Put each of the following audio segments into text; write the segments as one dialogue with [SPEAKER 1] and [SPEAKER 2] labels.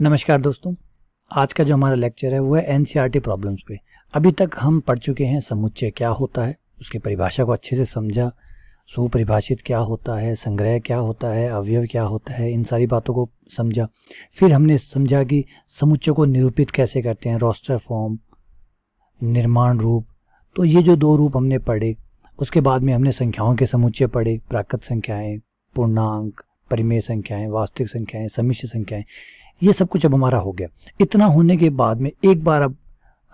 [SPEAKER 1] नमस्कार दोस्तों। आज का जो हमारा लेक्चर है वो है एनसीईआरटी प्रॉब्लम्स पे। अभी तक हम पढ़ चुके हैं समुच्चय क्या होता है, उसकी परिभाषा को अच्छे से समझा, सुपरिभाषित क्या होता है, संग्रह क्या होता है, अवयव क्या होता है, इन सारी बातों को समझा। फिर हमने समझा कि समुच्चय को निरूपित कैसे करते हैं, रोस्टर फॉर्म, निर्माण रूप। तो ये जो दो रूप हमने पढ़े, उसके बाद में हमने संख्याओं के समुच्चय पढ़े, प्राकृत संख्याएँ, पूर्णांक, परिमेय संख्याएँ, वास्तविक संख्याएँ, सम्मिश्र संख्याएँ। ये सब कुछ अब हमारा हो गया। इतना होने के बाद में एक बार अब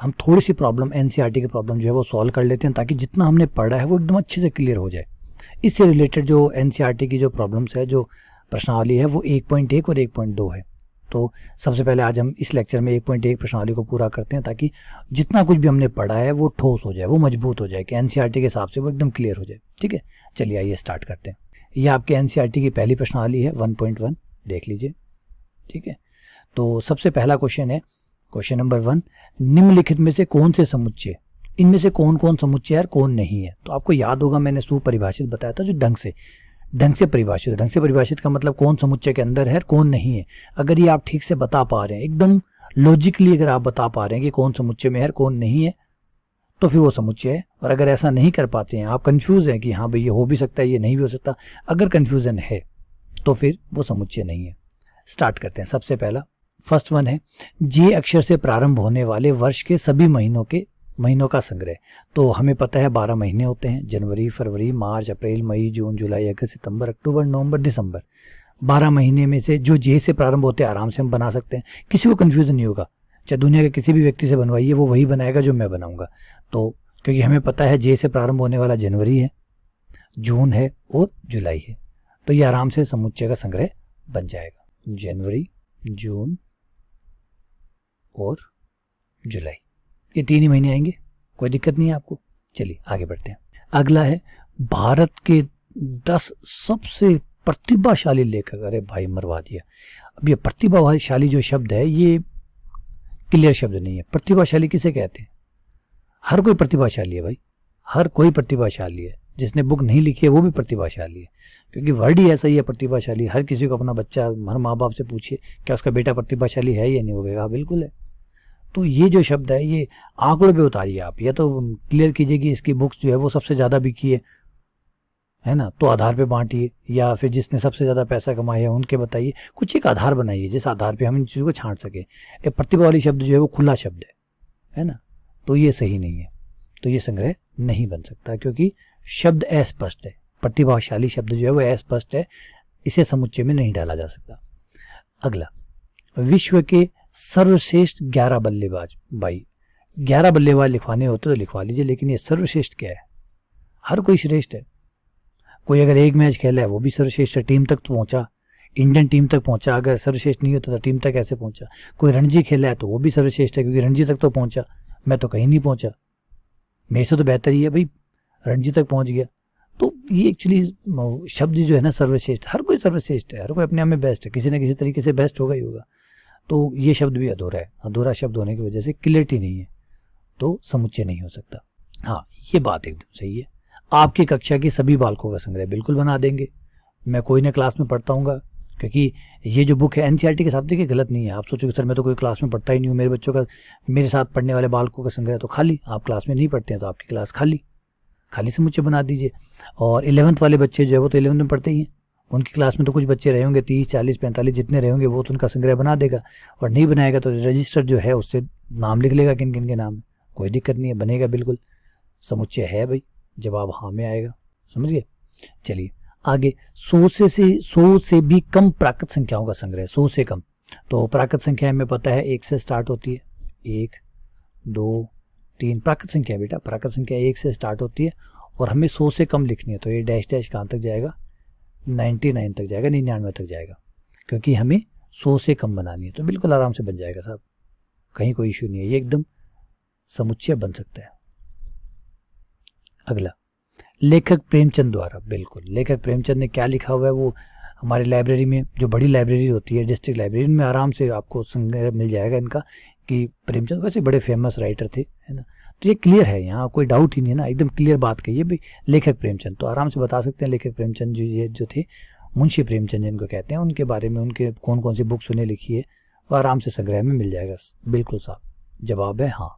[SPEAKER 1] हम थोड़ी सी प्रॉब्लम एनसीईआरटी की प्रॉब्लम जो है वो सॉल्व कर लेते हैं, ताकि जितना हमने पढ़ा है वो एकदम अच्छे से क्लियर हो जाए। इससे रिलेटेड जो एनसीईआरटी की जो प्रॉब्लम्स है, जो प्रश्नावली है, वो 1.1 और 1.2 है। तो सबसे पहले आज हम इस लेक्चर में 1.1 प्रश्नावली को पूरा करते हैं, ताकि जितना कुछ भी हमने पढ़ा है वो ठोस हो जाए, वो मजबूत हो जाए, कि एनसीईआरटी के हिसाब से वो एकदम क्लियर हो जाए। ठीक है, चलिए आइए स्टार्ट करते हैं। ये आपके एनसीईआरटी की पहली प्रश्नावली है 1.1, देख लीजिए। ठीक है, तो सबसे पहला क्वेश्चन है, क्वेश्चन नंबर 1, निम्नलिखित में से कौन से समुच्चय, इनमें से कौन कौन समुच्चय है, कौन नहीं है। तो आपको याद होगा मैंने सुपरिभाषित बताया था, जो ढंग से परिभाषित। ढंग से परिभाषित का मतलब कौन समुच्चय के अंदर है, कौन नहीं है। अगर ये आप ठीक से बता पा रहे हैं, एकदम लॉजिकली अगर आप बता पा रहे हैं कि कौन समुच्चय में है, कौन नहीं है, तो फिर वो समुच्चय है। और अगर ऐसा नहीं कर पाते हैं, आप कंफ्यूज हैं कि हाँ भाई ये हो भी सकता है, ये नहीं भी हो सकता, अगर कंफ्यूजन है तो फिर वो समुच्चय नहीं है। स्टार्ट करते हैं। सबसे पहला फर्स्ट वन है, जे अक्षर से प्रारंभ होने वाले वर्ष के सभी महीनों का संग्रह। तो हमें पता है 12 महीने होते हैं, जनवरी, फरवरी, मार्च, अप्रैल, मई, जून, जुलाई, अगस्त, सितंबर, अक्टूबर, नवंबर, दिसंबर। 12 महीने में से जो जे से प्रारंभ होते हैं आराम से हम बना सकते हैं, किसी को कन्फ्यूजन नहीं होगा। चाहे दुनिया के किसी भी व्यक्ति से बनवाइए, वो वही बनाएगा जो मैं बनाऊंगा। तो क्योंकि हमें पता है जे से प्रारंभ होने वाला जनवरी है, जून है और जुलाई है, तो ये आराम से समुच्चय का संग्रह बन जाएगा। जनवरी, जून और जुलाई, ये 3 ही महीने आएंगे, कोई दिक्कत नहीं है आपको। चलिए आगे बढ़ते हैं। अगला है, भारत के 10 सबसे प्रतिभाशाली लेखक। अरे भाई मरवा दिया। अब ये प्रतिभाशाली जो शब्द है ये क्लियर शब्द नहीं है। प्रतिभाशाली किसे कहते हैं? हर कोई प्रतिभाशाली है भाई, हर कोई प्रतिभाशाली है। जिसने बुक नहीं लिखी है वो भी प्रतिभाशाली है, क्योंकि वर्ड ही ऐसा ही है प्रतिभाशाली। हर किसी को अपना बच्चा, हर माँ बाप से पूछिए क्या उसका बेटा प्रतिभाशाली है या नहीं, हो गया बिल्कुल है। तो ये जो शब्द है ये आंकड़ों पे उतारिए आप, या तो क्लियर कीजिए कि इसकी बुक्स जो है वो सबसे ज़्यादा बिकी है ना, तो आधार पे बांटिए, या फिर जिसने सबसे ज़्यादा पैसा कमाया है उनके बताइए। कुछ एक आधार बनाइए जिस आधार पे हम इन चीज़ों को छांट सके। ये प्रतिभा वाली शब्द जो है वो खुला शब्द है ना, तो ये सही नहीं है, तो ये संग्रह नहीं बन सकता, क्योंकि शब्द अस्पष्ट है। प्रतिभाशाली शब्द जो है वो अस्पष्ट है, इसे समुच्चय में नहीं डाला जा सकता। अगला, विश्व के सर्वश्रेष्ठ 11 बल्लेबाज। भाई 11 बल्लेबाज लिखवाने होते तो लिखवा लीजिए, लेकिन ये सर्वश्रेष्ठ क्या है? हर कोई श्रेष्ठ है। कोई अगर एक मैच खेला है वो भी सर्वश्रेष्ठ है, टीम तक तो पहुंचा, इंडियन टीम तक पहुंचा। अगर सर्वश्रेष्ठ नहीं होता तो टीम तक कैसे पहुंचा? कोई रणजी खेला है तो वो भी सर्वश्रेष्ठ है, क्योंकि रणजी तक तो पहुंचा। मैं तो कहीं नहीं पहुंचा, मेरे से तो बेहतर ही है भाई, रणजी तक पहुंच गया। तो ये एक्चुअली शब्द जो है ना सर्वश्रेष्ठ, हर कोई सर्वश्रेष्ठ है, हर कोई अपने आप में बेस्ट है, किसी न किसी तरीके से बेस्ट होगा ही होगा। तो ये शब्द भी अधूरा है। अधूरा शब्द होने की वजह से क्लियरिटी नहीं है, तो समुच्चय नहीं हो सकता। हाँ, ये बात एकदम सही है। आपकी कक्षा की सभी बालकों का संग्रह बिल्कुल बना देंगे। मैं कोई ना क्लास में पढ़ता हूँ, क्योंकि ये जो बुक है एनसीईआरटी के हिसाब से गलत नहीं है। आप सोचोगे सर मैं तो कोई क्लास में पढ़ता ही नहीं हूँ, मेरे बच्चों का, मेरे साथ पढ़ने वाले बालकों का संग्रह तो खाली। आप क्लास में नहीं पढ़ते हैं तो आपकी क्लास खाली समुच्चय बना दीजिए। और 11th वाले बच्चे जो है वो तो 11th में पढ़ते ही हैं, उनकी क्लास में तो कुछ बच्चे रहे होंगे 30, 40, 45 जितने रहे होंगे, वो तो उनका संग्रह बना देगा। और नहीं बनाएगा तो रजिस्टर जो है उससे नाम लिख लेगा किन किन के नाम है, कोई दिक्कत नहीं है, बनेगा बिल्कुल। समुच्चय है भाई, जवाब हाँ में आएगा, समझ गए। चलिए आगे, 100 से भी कम प्राकृत संख्याओं का संग्रह। 100 से कम, तो प्राकृत संख्या में पता है 1 से स्टार्ट होती है, 1, 2, 3 प्राकृत संख्या बेटा, प्राकृत संख्या 1 से स्टार्ट होती है। और हमें 100 से कम लिखनी है, तो ये डैश डैश कहाँ तक जाएगा? 99 तक जाएगा, 99 तक जाएगा, क्योंकि हमें 100 से कम बनानी है। तो बिल्कुल आराम से बन जाएगा साहब, कहीं कोई इशू नहीं है, ये एकदम समुच्चय बन सकता है। अगला, लेखक प्रेमचंद द्वारा। बिल्कुल, लेखक प्रेमचंद ने क्या लिखा हुआ है वो हमारी लाइब्रेरी में, जो बड़ी लाइब्रेरी होती है डिस्ट्रिक्ट लाइब्रेरी में, आराम से आपको संग्रह मिल जाएगा इनका, कि प्रेमचंद वैसे बड़े फेमस राइटर थे, है ना। तो ये क्लियर है, यहाँ कोई डाउट ही नहीं है ना, एकदम क्लियर बात कही है भाई, लेखक प्रेमचंद। तो आराम से बता सकते हैं लेखक प्रेमचंद जो थे, मुंशी प्रेमचंद जिनको कहते हैं, उनके बारे में, उनके कौन कौन सी बुक्स उन्हें लिखी है और आराम से संग्रह में मिल जाएगा। बिल्कुल साहब, जवाब है हाँ,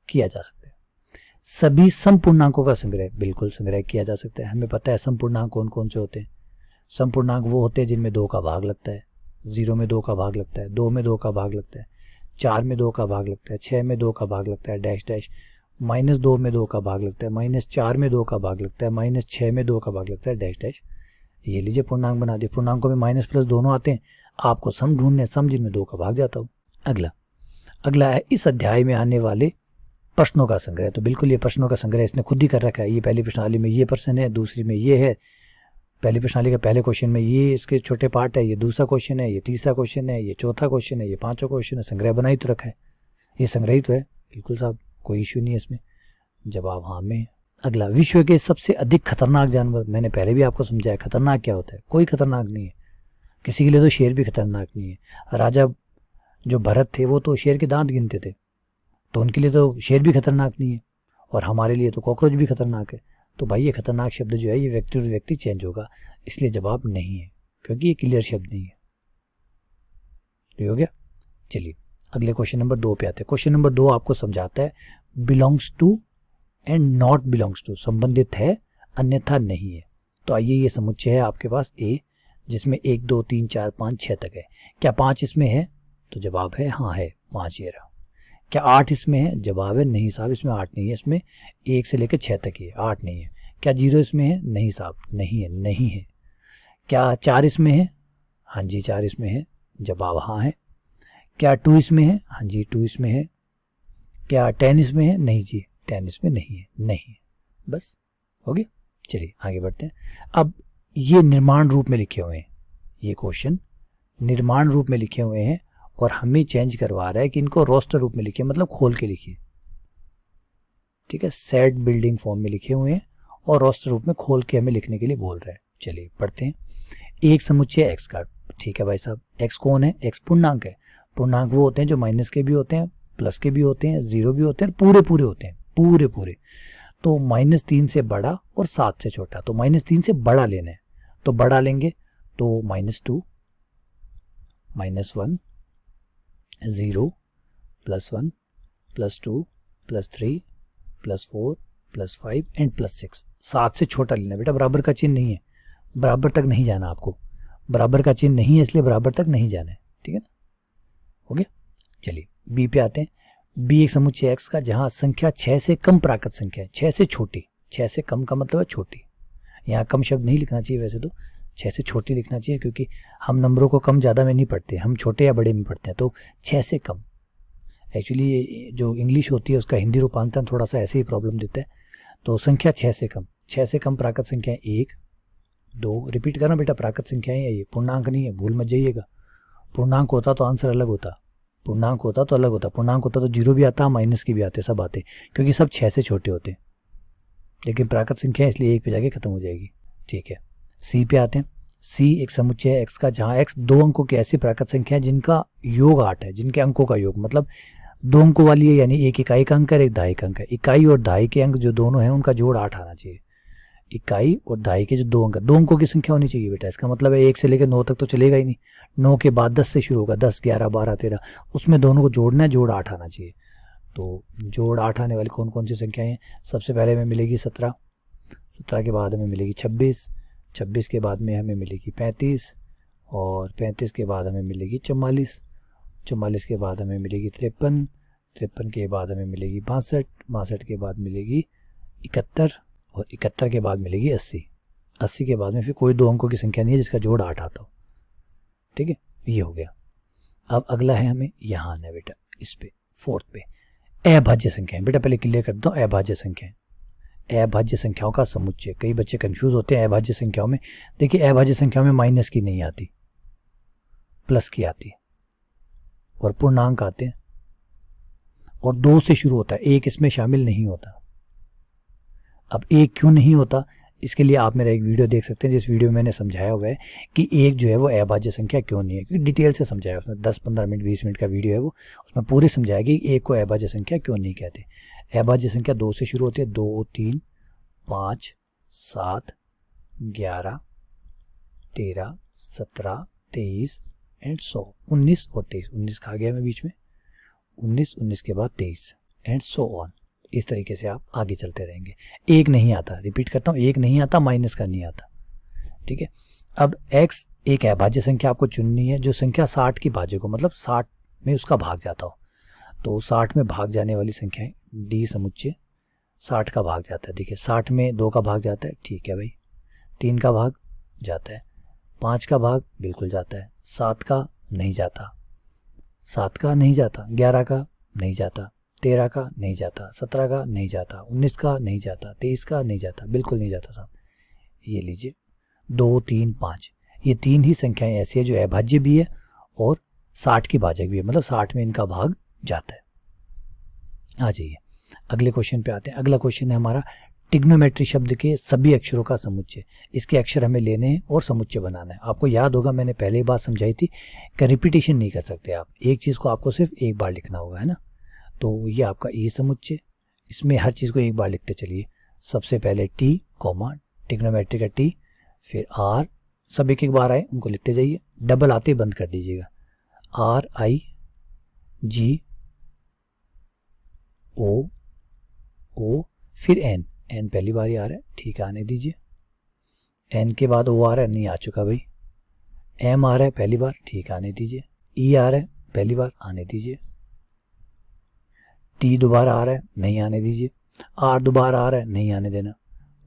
[SPEAKER 1] किया जा सकता है। सभी समपूर्णांकों का संग्रह, बिल्कुल संग्रह किया जा सकता है। हमें पता है समपूर्णांक कौन कौन से होते हैं। समपूर्णांक वो होते हैं जिनमें 2 का भाग लगता है, 0 में 2 का भाग लगता है, 2 में 2 का भाग लगता है, 4 में 2 का भाग लगता है, 6 में 2 का भाग लगता है, डैश डैश, -2 में 2 का भाग लगता है, -4 में 2 का भाग लगता है, -6 में 2 का भाग लगता है, डैश डैश। ये लीजिए पूर्णांक बना दिए। पूर्णांकों में माइनस प्लस दोनों आते हैं। आपको सम ढूंढने, सम जिनमें 2 का भाग जाता हो। अगला है इस अध्याय में आने वाले प्रश्नों का संग्रह। तो बिल्कुल ये प्रश्नों का संग्रह इसने खुद ही कर रखा है। ये पहली प्रश्नावली में ये प्रश्न है, दूसरी में ये है, पहली प्रश्नावली का पहले क्वेश्चन में ये इसके छोटे पार्ट है, ये दूसरा क्वेश्चन है, ये तीसरा क्वेश्चन है, ये चौथा क्वेश्चन है, ये पांचवा क्वेश्चन है। संग्रह बना ही तो रखा है, ये संग्रह तो है। बिल्कुल साहब, कोई इश्यू नहीं है इसमें, जवाब हाँ में। अगला, विश्व के सबसे अधिक खतरनाक जानवर। मैंने पहले भी आपको समझाया खतरनाक क्या होता है। कोई खतरनाक नहीं है, किसी के लिए तो शेर भी खतरनाक नहीं है। राजा जो भरत थे वो तो शेर के दांत गिनते थे, तो उनके लिए तो शेर भी खतरनाक नहीं है। और हमारे लिए तो कॉकरोच भी खतरनाक है। तो भाई ये खतरनाक शब्द जो है ये व्यक्ति टू व्यक्ति चेंज होगा, इसलिए जवाब नहीं है, क्योंकि ये क्लियर शब्द नहीं है। तो हो गया। चलिए अगले क्वेश्चन नंबर 2 पे आते हैं। क्वेश्चन नंबर 2 आपको समझाता है belongs to and not belongs to, संबंधित है अन्यथा नहीं है। तो आइए, ये समुच्चय है आपके पास ए, जिसमें 1 2 3 4 5 6 तक है। क्या 5 इसमें है? तो जवाब है हाँ है, 5 ये रहा। क्या 8 इसमें है? जवाब है नहीं साहब, इसमें 8 नहीं है, इसमें 1 से लेकर 6 तक ही है, 8 नहीं है। क्या 0 इसमें है? नहीं साहब, नहीं है, नहीं है। क्या 4 इसमें है? हाँ जी 4 इसमें है, जवाब हाँ है। क्या 2 इसमें है? हाँ जी 2 इसमें है। क्या 10 इसमें है? नहीं जी 10 इसमें नहीं है, नहीं है। बस हो गया। चलिए आगे बढ़ते हैं। अब ये निर्माण रूप में लिखे हुए हैं, ये क्वेश्चन निर्माण रूप में लिखे हुए हैं और हमें चेंज करवा रहा है कि इनको रोस्टर रूप में लिखिए, मतलब खोल के लिखिए। ठीक है, सेट बिल्डिंग फॉर्म में लिखे हुए हैं और रोस्टर रूप में खोल के हमें लिखने के लिए बोल रहा है। चलिए पढ़ते हैं। एक समुच्चय एक्स का। ठीक है भाई साहब, एक्स कौन है? एक्स पूर्णांक है। पूर्णांक वो होते हैं जो माइनस के भी होते हैं, प्लस के भी होते हैं, 0 भी होते हैं, पूरे पूरे होते हैं, पूरे पूरे। तो -3 से बड़ा और 7 से छोटा। तो -3 से बड़ा लेना है, तो बड़ा लेंगे तो -2 -1 0 +1 +2 +3 +4 +5 एंड +6। 7 से छोटा लेना बेटा, बराबर का चिन्ह नहीं है, बराबर तक नहीं जाना आपको, बराबर का चिन्ह नहीं है इसलिए बराबर तक नहीं जाना है। ठीक है ना, हो गया। चलिए बी पे आते हैं। बी एक समुच्चय एक्स का जहां संख्या 6 से कम प्राकृत संख्या है, 6 से छोटी। 6 से कम का मतलब है छोटी, यहाँ कम शब्द नहीं लिखना चाहिए, वैसे तो 6 से छोटी लिखना चाहिए, क्योंकि हम नंबरों को कम ज़्यादा में नहीं पढ़ते, हम छोटे या बड़े में पढ़ते हैं। तो 6 से कम, एक्चुअली जो इंग्लिश होती है उसका हिंदी रूपांतरण थोड़ा सा ऐसे ही प्रॉब्लम देता है। तो संख्या 6 से कम, 6 से कम प्राकृत संख्या 1 2, रिपीट करना बेटा, प्राकृत संख्याएं है ये, पूर्णांक नहीं है, भूल मत जाइएगा। पूर्णांक होता तो आंसर अलग होता, पूर्णांक होता तो अलग होता, पूर्णांक होता तो 0 भी आता, माइनस की भी आते, सब आते, क्योंकि सब 6 से छोटे होते हैं। लेकिन प्राकृत संख्या इसलिए 1 पे जाके खत्म हो जाएगी। ठीक है, सी पे आते हैं। सी एक समुच्चय है एक्स का जहां एक्स 2 अंकों की ऐसी प्राकृत संख्या है जिनका योग 8 है, जिनके अंकों का योग मतलब 2 अंकों वाली है, यानी एक इकाई का अंक है, एक दहाई का अंक है। इकाई और दहाई के अंक जो दोनों हैं उनका जोड़ 8 आना चाहिए। इकाई और दहाई के जो 2 अंक, 2 अंकों की संख्या होनी चाहिए बेटा। इसका मतलब है 1 से लेकर 9 तक तो चलेगा ही नहीं, 9 के बाद 10 से शुरू होगा, 10 11 12 13, उसमें दोनों को जोड़ना है, जोड़ 8 आना चाहिए। तो जोड़ 8 आने वाली कौन कौन सी संख्याएं हैं? सबसे पहले हमें मिलेगी 17, 17 के बाद हमें मिलेगी 26, 26 के बाद में हमें मिलेगी 35, और 35 के बाद हमें मिलेगी 44, 44 के बाद हमें मिलेगी 53, 53 के बाद हमें मिलेगी 62, 62 के बाद मिलेगी 71, और 71 के बाद मिलेगी 80, 80 के बाद में फिर कोई 2 अंकों की संख्या नहीं है जिसका जोड़ 8 आता हो। ठीक है, ये हो गया। अब अगला है हमें यहाँ आना है बेटा, इस पे 4th पे अभाज्य संख्याएं। बेटा पहले क्लियर कर दो, अभाज्य संख्याएं, अभाज्य संख्याओं का समुच्चय। कई बच्चे कंफ्यूज होते हैं अभाज्य संख्याओं में। देखिए अभाज्य संख्याओं में माइनस की नहीं आती, प्लस की आती है, और पूर्णांक आते हैं, और 2 से शुरू होता है, 1 इसमें शामिल नहीं होता। अब 1 क्यों नहीं होता, इसके लिए आप मेरा एक वीडियो देख सकते हैं, जिस वीडियो में मैंने समझाया हुआ है कि 1 जो है वो अभाज्य संख्या क्यों नहीं है, क्योंकि डिटेल से समझाया उसमें, 10-15 मिनट 20 मिनट का वीडियो है वो, उसमें पूरी समझाया कि 1 को अभाज्य संख्या क्यों नहीं कहते। अभाज्य संख्या 2 से शुरू होती है, 2 3 5 7 11 13 17 23 एंड 100, 19 और 23, 19 खा गया मैं बीच में, 19, 19 के बाद 23 एंड सो ऑन। इस तरीके से आप आगे चलते रहेंगे। एक नहीं आता, रिपीट करता हूँ, एक नहीं आता, माइनस का नहीं आता, ठीक है। अब x एक अभाज्य संख्या आपको चुननी है जो संख्या 60 की भाज्य को, मतलब 60 में उसका भाग जाता हो, तो 60 में भाग जाने वाली संख्याएं डी समुच्चय 60 का भाग जाता है। देखिए 60 में 2 का भाग जाता है, ठीक है भाई, 3 का भाग जाता है, 5 का भाग बिल्कुल जाता है, 7 का नहीं जाता, 7 का नहीं जाता, 11 का नहीं जाता, 13 का नहीं जाता, 17 का नहीं जाता, 19 का नहीं जाता, 23 का नहीं जाता, बिल्कुल नहीं जाता साहब। ये लीजिए 2, 3, 5, ये 3 ही संख्याएं ऐसी है जो अभाज्य भी है और 60 की भाजक भी है, मतलब 60 में इनका भाग जाता है। आ जाइए अगले क्वेश्चन पे आते हैं। अगला क्वेश्चन है हमारा ट्रिग्नोमेट्री शब्द के सभी अक्षरों का समुच्चय। इसके अक्षर हमें लेने हैं और समुच्चय बनाना है। आपको याद होगा मैंने पहले ही बात समझाई थी कि रिपीटेशन नहीं कर सकते आप, एक चीज़ को आपको सिर्फ एक बार लिखना होगा, है ना। तो ये आपका ए समुच्चय, इसमें हर चीज़ को एक बार लिखते चलिए। सबसे पहले टी कॉमा ट्रिग्नोमेट्री का टी, फिर आर, सब एक एक बार आए उनको लिखते जाइए, डबल आते ही बंद कर दीजिएगा। आर आई जी ओ ओ, फिर एन, एन पहली बार ही आ रहा है, ठीक है आने दीजिए। एन के बाद ओ आ रहा है, नहीं आ चुका भाई। एम आ रहा है पहली बार, ठीक आने दीजिए। ई आ रहा है पहली बार, आने दीजिए। टी दोबारा आ रहा है, नहीं आने दीजिए। आर दोबारा आ रहा है, नहीं आने देना।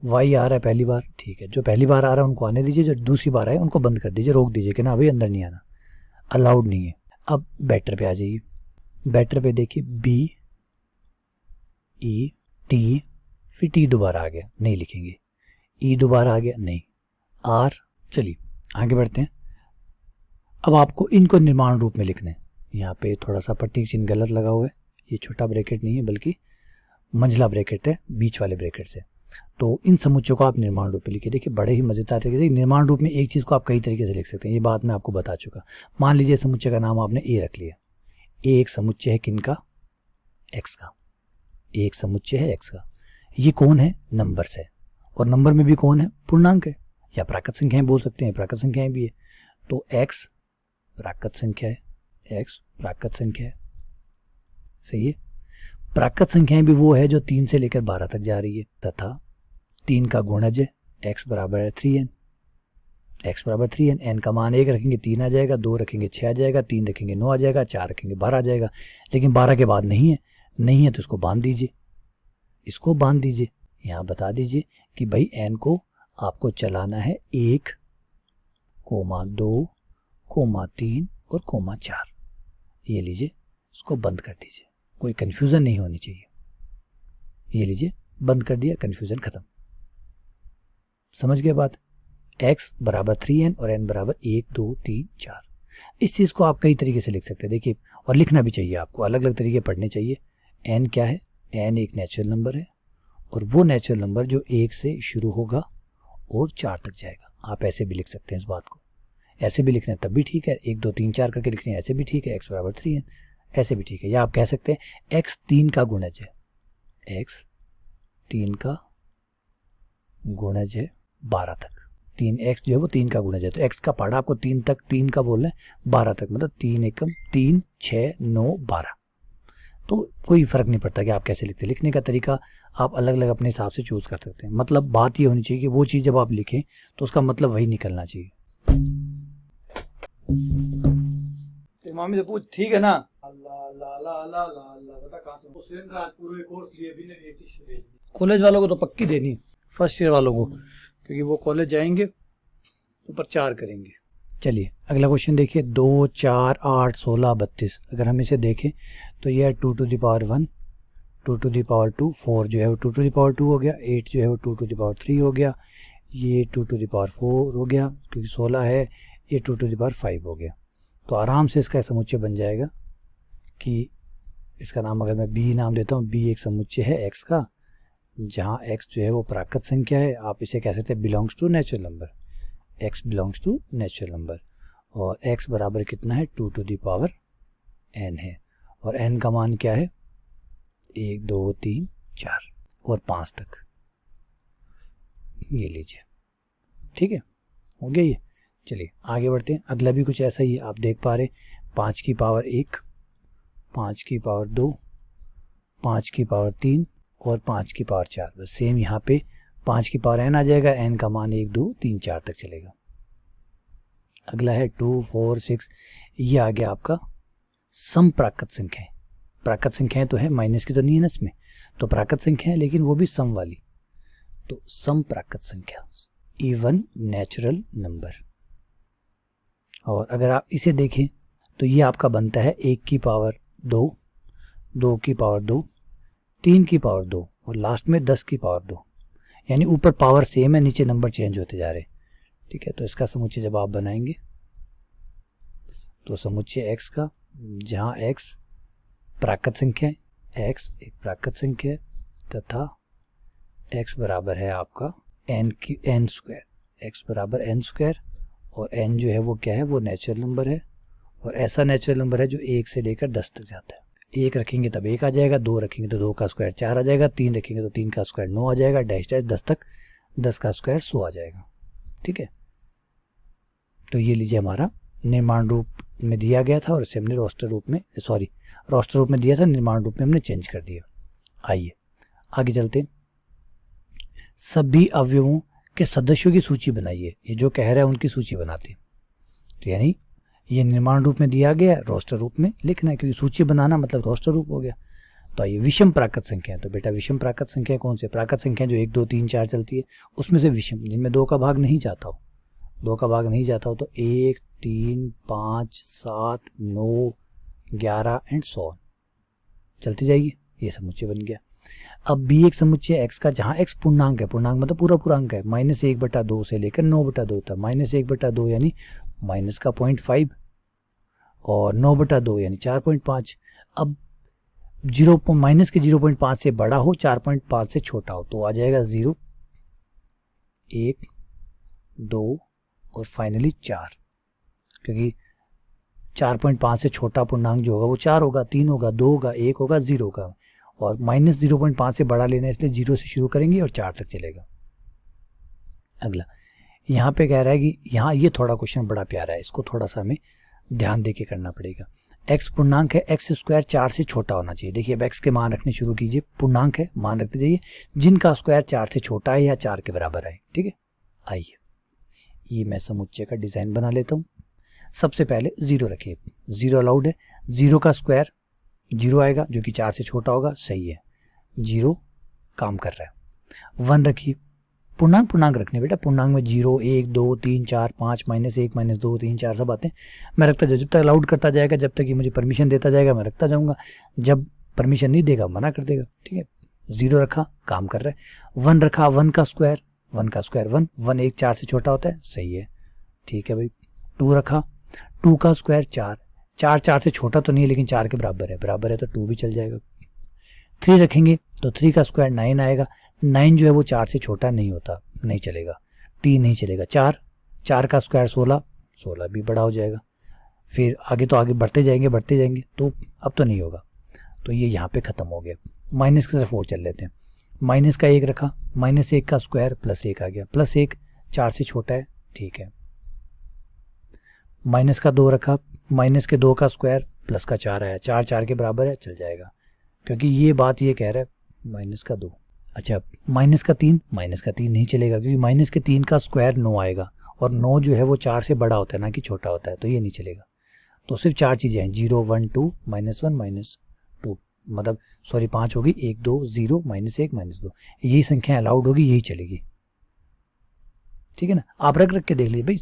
[SPEAKER 1] वाई आ रहा है पहली बार, ठीक है, जो पहली बार आ रहा है उनको आने दीजिए, जो दूसरी बार आए उनको बंद कर दीजिए, रोक दीजिए कि ना भाई अंदर नहीं आना, अलाउड नहीं है। अब बेटर पे आ जाइए। बेटर पे देखिए बी ई टी, फिर टी दोबारा आ गया, नहीं लिखेंगे। ई दोबारा आ गया, नहीं। आर, चलिए आगे बढ़ते हैं। अब आपको इनको निर्माण रूप में लिखना है। यहाँ पे थोड़ा सा प्रतीक चिन्ह गलत लगा हुआ है, ये छोटा ब्रैकेट नहीं है बल्कि मंझला ब्रैकेट है बीच वाले ब्रैकेट से। तो इन समुच्चयों को आप निर्माण रूप में लिखिए। देखिए बड़े ही मजेदार तरीके से निर्माण रूप में एक चीज़ को आप कई तरीके से लिख सकते हैं, ये बात मैं आपको बता चुका। मान लीजिए समुच्चय का नाम आपने ए रख लिया। ए एक समुच्चय है किनका, एक्स का। एक समुच्चय है एक्स का। ये कौन है, नंबर से, और नंबर में भी कौन है, पूर्णांक है, या प्राकृत संख्याएं बोल सकते हैं, प्राकृत संख्याएं भी है। तो एक्स प्राकृत संख्या है, एक्स प्राकृत संख्या है, सही है। प्राकृत संख्याएं भी वो है जो 3 से लेकर 12 तक जा रही है, तथा 3 का गुणज है, x बराबर है 3n, x बराबर 3n। n का मान 1 रखेंगे 3 आ जाएगा, 2 रखेंगे 6 आ जाएगा, 3 रखेंगे 9 आ जाएगा, 4 रखेंगे 12 आ जाएगा। लेकिन 12 के बाद नहीं है, नहीं है तो इसको बांध दीजिए, इसको बांध दीजिए। यहाँ बता दीजिए कि भाई n को आपको चलाना है 1, 2, 3 और 4। ये लीजिए, इसको बंद कर दीजिए, कोई कन्फ्यूज़न नहीं होनी चाहिए। ये लीजिए बंद कर दिया, कन्फ्यूज़न खत्म। समझ गए बात। x बराबर 3n और n बराबर 1, 2, 3, 4। इस चीज़ को आप कई तरीके से लिख सकते हैं, देखिए, और लिखना भी चाहिए आपको, अलग अलग तरीके पढ़ने चाहिए। n क्या है, n एक नेचुरल नंबर है, और वो नेचुरल नंबर जो 1 से शुरू होगा और 4 तक जाएगा। आप ऐसे भी लिख सकते हैं इस बात को, ऐसे भी लिखना है तब भी ठीक है, 1, 2, 3, 4 करके लिखने ऐसे भी ठीक है, x बराबर 3n ऐसे भी ठीक है। या आप कह सकते हैं x 3 का गुणज है, x 3 का गुणज है 12 तक। 3x जो है वो 3 का गुणज है, तो x का पढ़ा आपको 3 तक, 3 का बोलना है 12 तक, मतलब 3 एकम 3, 6, 9, 12। तो कोई फ़र्क नहीं पड़ता कि आप कैसे लिखते हैं, लिखने का तरीका आप अलग अलग अपने हिसाब से चूज़ कर सकते हैं। मतलब बात ये होनी चाहिए कि वो चीज़ जब आप लिखें तो उसका मतलब वही निकलना चाहिए। तो मामी से पूछ, ठीक है ना, कॉलेज वालों को तो पक्की देनी, फर्स्ट ईयर वालों को, क्योंकि वो कॉलेज जाएंगे तो प्रचार करेंगे। चलिए अगला क्वेश्चन देखिए। 2, 4, 8, 16, 32। अगर हम इसे देखें तो यह है 2 to the power 1, 2 to the power 2, 4 जो है वो 2 to the power 2 हो गया, 8 जो है वो 2 to the power 3 हो गया, ये 2 to the power 4 हो गया, क्योंकि 16 है, ये 2 to the power 5 हो गया। तो आराम से इसका समुच्चय बन जाएगा कि इसका नाम अगर मैं b नाम देता हूँ, b एक समुच्चय है x का, जहाँ x जो है वो प्राकृत संख्या है। आप इसे कह सकते हैं belongs to natural number, x belongs to natural number, और x बराबर कितना है, 2 to the power n है, और n का मान क्या है, 1, 2, 3, 4 और 5 तक। ये लीजिए, ठीक है, हो गया ये। चलिए आगे बढ़ते हैं। अगला भी कुछ ऐसा ही है, आप देख पा रहे 5 की पावर 1, 5 की पावर 2, 5 की पावर 3 और 5 की पावर 4। बस सेम यहाँ पे 5 की पावर n आ जाएगा, n का मान 1 2 3 4 तक चलेगा। अगला है 2 4 6, ये आ गया आपका सम प्राकृत संख्या है। प्राकृत संख्याएं तो है, माइनस की तो नहीं है ना इसमें, तो प्राकृत संख्या है लेकिन वो भी सम वाली, तो सम प्राकृत संख्या, इवन नेचुरल नंबर। और अगर आप इसे देखें तो ये आपका बनता है 1 की पावर 2, 2 की पावर 2, 3 की पावर 2 और लास्ट में 10 की पावर 2। यानी ऊपर पावर सेम है, नीचे नंबर चेंज होते जा रहे हैं। ठीक है, तो इसका समुच्चय जब आप बनाएंगे तो समुच्चय x का, जहाँ x प्राकृत संख्या है, x एक प्राकृत संख्या है तथा x बराबर है आपका n स्क्वायर, x बराबर n स्क्वायर और n जो है वो क्या है, वो नेचुरल नंबर है और ऐसा नेचुरल नंबर है जो 1 से लेकर 10 तक जाता है। 1 रखेंगे तब 1 आ जाएगा, 2 रखेंगे तो 2 का स्क्वायर 4 आ जाएगा, 3 रखेंगे तो 3 का स्क्वायर 9 आ जाएगा, डैश डैश 10 तक 10 का स्क्वायर 100 आ जाएगा। ठीक है, तो ये लीजिए हमारा निर्माण रूप में दिया गया था और इसे हमने रोस्टर रूप में दिया था, निर्माण रूप में हमने चेंज कर दिया। आइए आगे चलते हैं। सभी अवयवों के सदस्यों की सूची बनाइए। ये जो कह रहा है उनकी सूची बनाते, तो यानी ये निर्माण रूप में दिया गया, रोस्टर रूप में लिखना है, क्योंकि सूची बनाना मतलब रोस्टर रूप हो गया। तो ये विषम प्राकृत संख्या है, तो बेटा विषम प्राकृत संख्या कौन से? प्राकृत संख्या जो 1 2 3 4 चलती है उसमें से विषम, जिनमें 2 का भाग नहीं जाता हो, 2 का भाग नहीं जाता हो, तो 1 3 5 7 9 11 एंड 100 चलती जाएगी। ये समुच्चय बन गया। अब भी एक समुच्चय x का, जहाँ x पूर्णांक है, पूर्णांक मतलब पूरा अंक है, -1/2 से लेकर 9/2 तक, -1/2 यानी माइनस का 0.5 और 9/2 यानी 4.5। अब माइनस के 0.5 से बड़ा हो, 4.5 से छोटा हो, तो आ जाएगा 0 1 2 और फाइनली 4, क्योंकि 4.5 से छोटा पूर्णांक जो होगा वो 4 होगा, 3 होगा, 2 होगा, 1 होगा, 0 होगा, और -0.5 से बड़ा लेना है इसलिए 0 से शुरू करेंगे और 4 तक चलेगा। अगला यहाँ पे कह रहा है कि यहाँ ये थोड़ा क्वेश्चन बड़ा प्यारा है, इसको थोड़ा सा हमें ध्यान देके करना पड़ेगा। x पूर्णांक है, x स्क्वायर 4 से छोटा होना चाहिए। देखिए अब x के मान रखने शुरू कीजिए, पूर्णांक है मान रखते जाइए, जिनका स्क्वायर 4 से छोटा है या 4 के बराबर है। ठीक है, आइए ये मैं समुच्चय का डिजाइन बना लेता हूँ। सबसे पहले 0 रखिए, 0 अलाउड है, 0 का स्क्वायर 0 आएगा जो कि 4 से छोटा होगा, सही है, 0 काम कर रहा है। 1 रखिए, पूर्णांक रखने बेटा, पूर्णांक में 0 1 2 3 4 5 -1 -2 3 4 सब आते हैं, मैं रखता जब तक अलाउड करता जाएगा, जब तक ये मुझे परमिशन देता जाएगा मैं रखता जाऊंगा, जब परमिशन नहीं देगा मना कर देगा। ठीक है, 0 रखा, काम कर रहा है। 1 रखा, 1 का स्क्वायर 1 1 1 4 से छोटा होता है, सही है, ठीक है भाई। 2 रखा, 2 का स्क्वायर 4 4 से छोटा तो नहीं है लेकिन 4 के बराबर है तो 2 भी चल जाएगा। 3 रखेंगे तो 3 का स्क्वायर 9 आएगा, 9 जो है वो 4 से छोटा नहीं होता, नहीं चलेगा, 3 नहीं चलेगा। 4 का स्क्वायर 16 भी बड़ा हो जाएगा। फिर आगे बढ़ते जाएंगे तो अब तो नहीं होगा, तो ये यहाँ पे ख़त्म हो गया। माइनस की तरफ और चल लेते हैं। माइनस का 1 रखा, -1 का स्क्वायर +1 आ गया, +1 4 से छोटा है, ठीक है। माइनस का 2 रखा, माइनस के 2 का स्क्वायर प्लस का 4 आया, 4 के बराबर है, चल जाएगा, क्योंकि ये बात ये कह रहा है माइनस का 2। अच्छा, माइनस का 3 नहीं चलेगा, क्योंकि माइनस के 3 का स्क्वायर 9 आएगा और 9 जो है वो 4 से बड़ा होता है ना कि छोटा होता है, तो ये नहीं चलेगा। तो सिर्फ 4 चीज़ें हैं, 0 1 2 -1 -2, मतलब 5 होगी, 1 2 0 -1 -2, यही संख्या अलाउड होगी, यही चलेगी। ठीक है ना, आप रख के देख लीजिए भाई,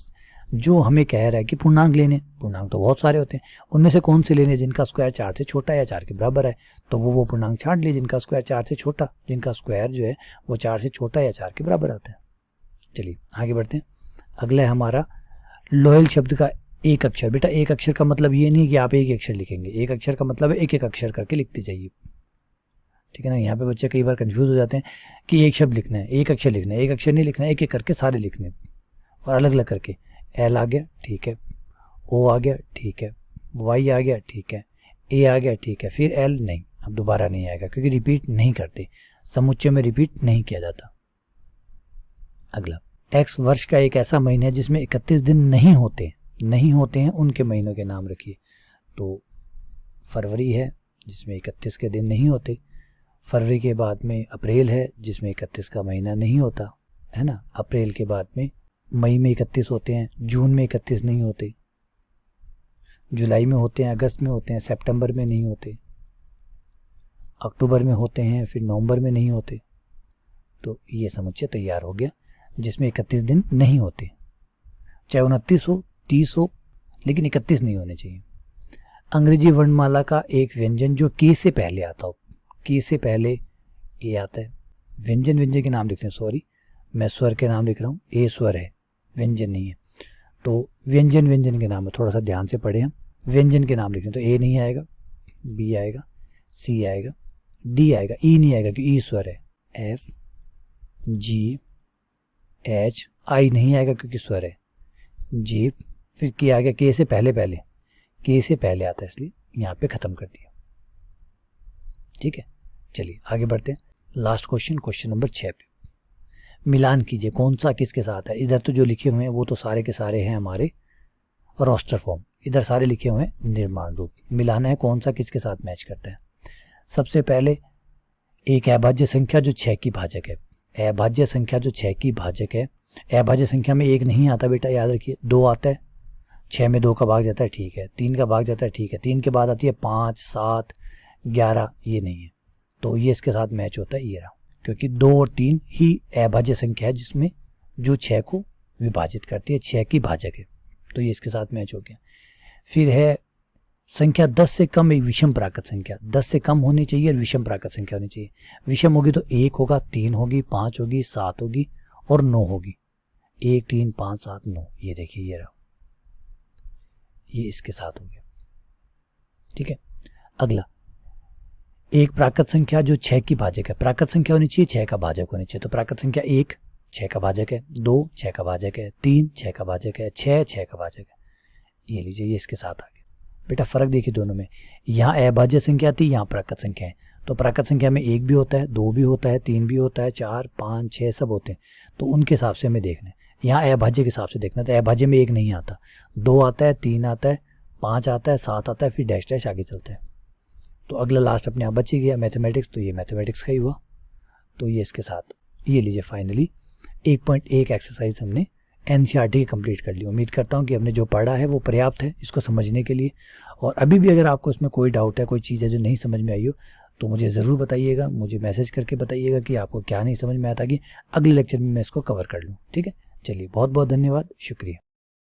[SPEAKER 1] जो हमें कह रहा है कि पूर्णांक लेने, पूर्णांक तो बहुत सारे होते हैं, उनमें से कौन से लेने जिनका स्क्वायर 4 से छोटा है या 4 के बराबर है, तो वो पूर्णांक छांट लिए जिनका स्क्वायर 4 से छोटा, जिनका स्क्वायर जो है वो 4 से छोटा या 4 के बराबर आता है। चलिए आगे बढ़ते हैं। अगला है हमारा लोयल शब्द का एक अक्षर। बेटा एक अक्षर का मतलब ये नहीं कि आप एक अक्षर लिखेंगे, एक अक्षर का मतलब है एक अक्षर करके लिखते जाइए। ठीक है ना, यहाँ पे बच्चे कई बार कंफ्यूज हो जाते हैं कि एक शब्द लिखना है, एक अक्षर लिखना है, एक अक्षर नहीं लिखना है, एक करके सारे लिखने और अलग अलग करके। एल आ गया, ठीक है, ओ आ गया, ठीक है, वाई आ गया, ठीक है, ए आ गया, ठीक है, फिर एल नहीं, अब दोबारा नहीं आएगा क्योंकि रिपीट नहीं करते, समुच्चय में रिपीट नहीं किया जाता। अगला एक्स वर्ष का एक ऐसा महीना है जिसमें 31 दिन नहीं होते हैं, उनके महीनों के नाम रखिए। तो फरवरी है जिसमें 31 के दिन नहीं होते, फरवरी के बाद में अप्रैल है जिसमें 31 का महीना नहीं होता, है ना। अप्रैल के बाद में मई में 31 होते हैं, जून में 31 नहीं होते, जुलाई में होते हैं, अगस्त में होते हैं, सितंबर में नहीं होते, अक्टूबर में होते हैं, फिर नवंबर में नहीं होते। तो ये समुच्चय तैयार हो गया जिसमें 31 दिन नहीं होते, चाहे 29 हो 30 हो, लेकिन 31 नहीं होने चाहिए। अंग्रेजी वर्णमाला का एक व्यंजन जो के से पहले आता हो, के से पहले ए आता है, व्यंजन के नाम लिखते हैं, सॉरी मैं स्वर के नाम लिख रहा हूँ, ए स्वर है, व्यंजन नहीं है। तो व्यंजन के नाम है, थोड़ा सा ध्यान से पढ़े हम। व्यंजन के नाम लिखते हैं तो ए नहीं आएगा, बी आएगा, सी आएगा, डी आएगा, ई नहीं आएगा क्योंकि ई स्वर है, एफ जी एच, आई नहीं आएगा क्योंकि स्वर है, जी, फिर के आ गया, के से पहले आता है इसलिए यहाँ पे खत्म कर दिया। ठीक है, चलिए आगे बढ़ते हैं। लास्ट क्वेश्चन नंबर 6 पे मिलान कीजिए कौन सा किसके साथ है। इधर तो जो लिखे हुए हैं वो तो सारे के सारे हैं हमारे रोस्टर फॉर्म, इधर सारे लिखे हुए हैं निर्माण रूप। मिलाना है कौन सा किसके साथ मैच करता है। सबसे पहले एक अभाज्य संख्या जो 6 की भाजक है, अभाज्य संख्या जो 6 की भाजक है। अभाज्य संख्या में 1 नहीं आता बेटा, याद रखिए, 2 आता है, 6 में 2 का भाग जाता है, ठीक है, 3 का भाग जाता है, ठीक है, 3 के बाद आती है 5, 7, 11, ये नहीं है, तो ये इसके साथ मैच होता है, ये रहा, क्योंकि 2 और 3 ही अभाज्य संख्या है जिसमें जो 6 को विभाजित करती है, 6 की भाजक है, तो ये इसके साथ मैच हो गया। फिर है संख्या 10 से कम एक विषम प्राकृत संख्या, 10 से कम होनी चाहिए और विषम प्राकृत संख्या होनी चाहिए। विषम होगी तो 1 होगा, 3 होगी, 5 होगी, 7 होगी और 9 होगी, 1, 3, 5, 7, 9, ये देखिए ये रहा, ये इसके साथ हो गया। ठीक है, अगला एक प्राकृत संख्या जो 6 की भाजक है, प्राकृत संख्या होनी चाहिए 6 का भाजक होनी चाहिए, तो प्राकृत संख्या 1 6 का भाजक है, 2 6 का भाजक है, 3 6 का भाजक है, 6 6 का भाजक है, ये लीजिए ये इसके साथ आ गया। बेटा फर्क देखिए दोनों में, यहाँ अभाज्य संख्या थी, यहाँ प्राकृत संख्या है, तो प्राकृत संख्या में 1 भी होता है, 2 भी होता है, 3 भी होता है, 4 5 6 सब होते हैं, तो उनके हिसाब से हमें देखना है। यहाँ अभाज्य के हिसाब से देखना, तो अभाज्य में 1 नहीं आता, 2 आता है, 3 आता है, 5 आता है, 7 आता है, फिर डैश डैश आगे चलता है। तो अगला लास्ट अपने आप बच ही गया मैथमेटिक्स, तो ये मैथमेटिक्स का ही हुआ, तो ये इसके साथ, ये लीजिए फाइनली 1.1 एक्सरसाइज हमने एनसीईआरटी की कंप्लीट कर ली। उम्मीद करता हूँ कि हमने जो पढ़ा है वो पर्याप्त है इसको समझने के लिए, और अभी भी अगर आपको इसमें कोई डाउट है, कोई चीज़ है जो नहीं समझ में आई हो, तो मुझे ज़रूर बताइएगा, मुझे मैसेज करके बताइएगा कि आपको क्या नहीं समझ में आता, कि अगले लेक्चर में मैं इसको कवर कर लूँ। ठीक है, चलिए बहुत बहुत धन्यवाद, शुक्रिया।